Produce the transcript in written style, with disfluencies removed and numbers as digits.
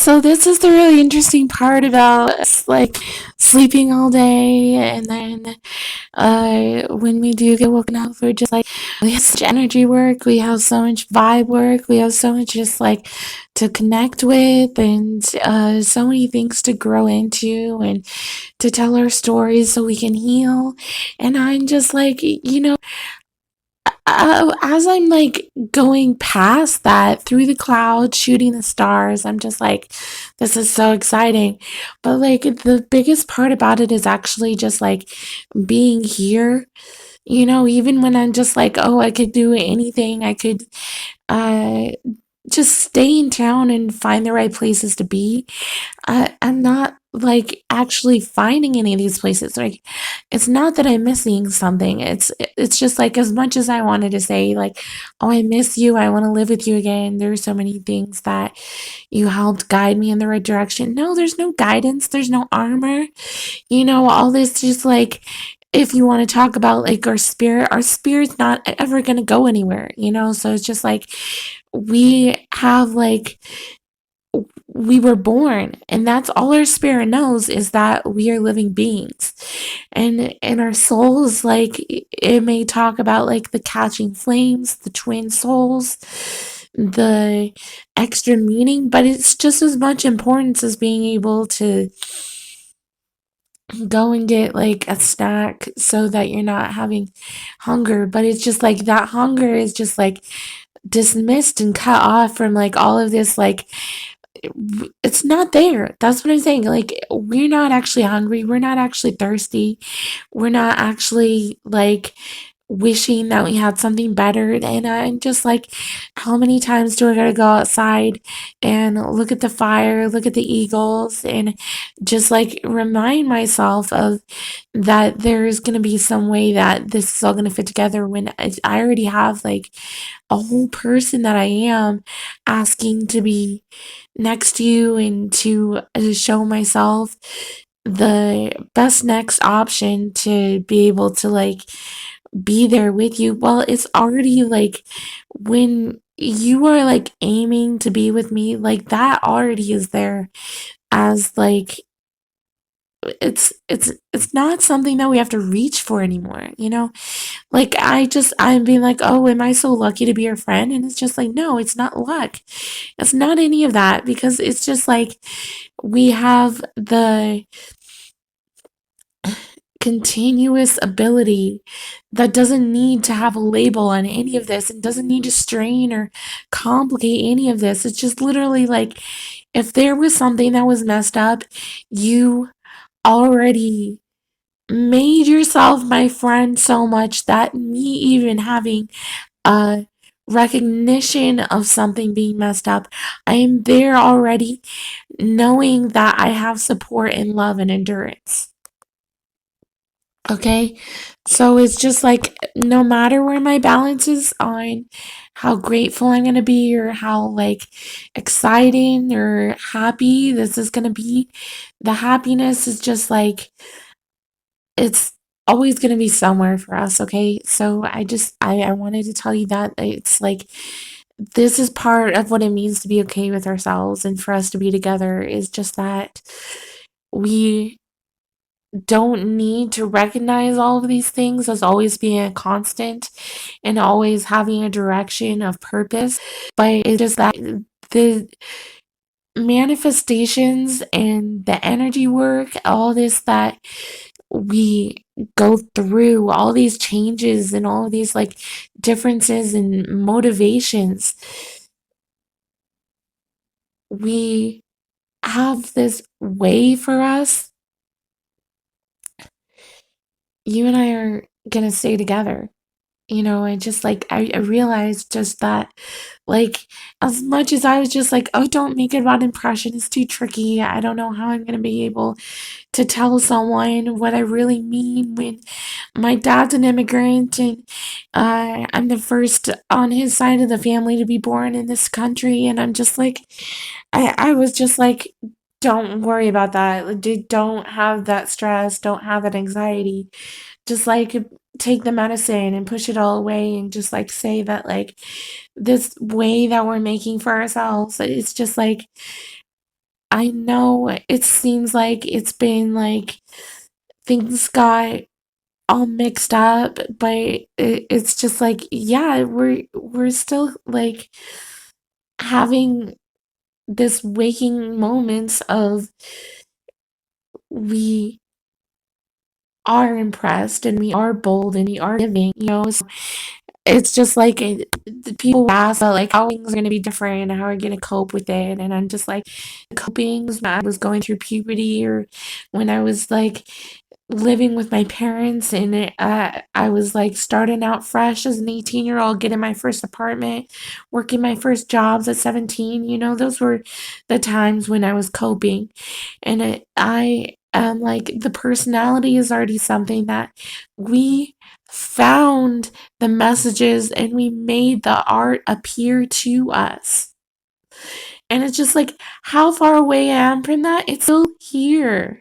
So this is the really interesting part about us, like sleeping all day, and then when we do get woken up, we're just like we have such energy work, we have so much vibe work, we have so much just like to connect with, and so many things to grow into, and to tell our stories so we can heal. And I'm just like, as I'm like going past that through the clouds, shooting the stars, I'm just like, this is so exciting. But like the biggest part about it is actually just like being here, even when I'm just like, oh, I could do anything, I could uh, just stay in town and find the right places to be. I'm not like actually finding any of these places. Like, it's not that I'm missing something. It's just like as much as I wanted to say like, oh, I miss you. I want to live with you again. There's so many things that you helped guide me in the right direction. No, there's no guidance. There's no armor. All this just like if you want to talk about like our spirit's not ever going to go anywhere, So it's just like we have like we were born, and that's all our spirit knows, is that we are living beings. And our souls, like it may talk about like the catching flames, the twin souls, the extra meaning, but it's just as much importance as being able to go and get like a snack so that you're not having hunger. But it's just like that hunger is just like dismissed and cut off from like all of this like it's not there. That's what I'm saying. Like, we're not actually hungry. We're not actually thirsty. We're not actually like wishing that we had something better. And I'm just like, how many times do I gotta go outside and look at the fire, look at the eagles, and just like remind myself of that there's gonna be some way that this is all gonna fit together when I already have like a whole person that I am asking to be next to you and to show myself the best next option to be able to like be there with you. Well, it's already like when you are like aiming to be with me, like that already is there as like it's not something that we have to reach for anymore. Like I'm being like, oh, am I so lucky to be your friend? And it's just like, no, it's not luck. It's not any of that, because it's just like we have the continuous ability that doesn't need to have a label on any of this and doesn't need to strain or complicate any of this. It's just literally like if there was something that was messed up, you already made yourself my friend so much that me even having a recognition of something being messed up, I am there already, knowing that I have support and love and endurance. Okay, so it's just like no matter where my balance is on how grateful I'm gonna be, or how like exciting or happy this is gonna be, the happiness is just like it's always going to be somewhere for us. Okay, so I wanted to tell you that it's like this is part of what it means to be okay with ourselves, and for us to be together is just that we don't need to recognize all of these things as always being a constant and always having a direction of purpose, but it's just that the manifestations and the energy work, all this that we go through, all these changes and all of these like differences and motivations, we have this way for us. You and I are gonna stay together. And just like I realized just that like as much as I was just like, oh, don't make a bad impression, it's too tricky, I don't know how I'm gonna be able to tell someone what I really mean when my dad's an immigrant, and I'm the first on his side of the family to be born in this country. And I'm just like, I was just like, don't worry about that. Like, don't have that stress, don't have that anxiety. Just like take the medicine and push it all away, and just like say that like this way that we're making for ourselves, it's just like I know it seems like it's been like things got all mixed up, but it's just like, yeah, we're still like having this waking moments of we are impressed and we are bold and we are giving, so it's just like the people ask about like how things are gonna be different and how we're gonna cope with it, and I'm just like coping when I was going through puberty or when I was like living with my parents and I was like starting out fresh as an 18-year-old, getting my first apartment, working my first jobs at 17. Those were the times when I was coping, and I am like the personality is already something that we found the messages and we made the art appear to us. And it's just like how far away I am from that, it's still here.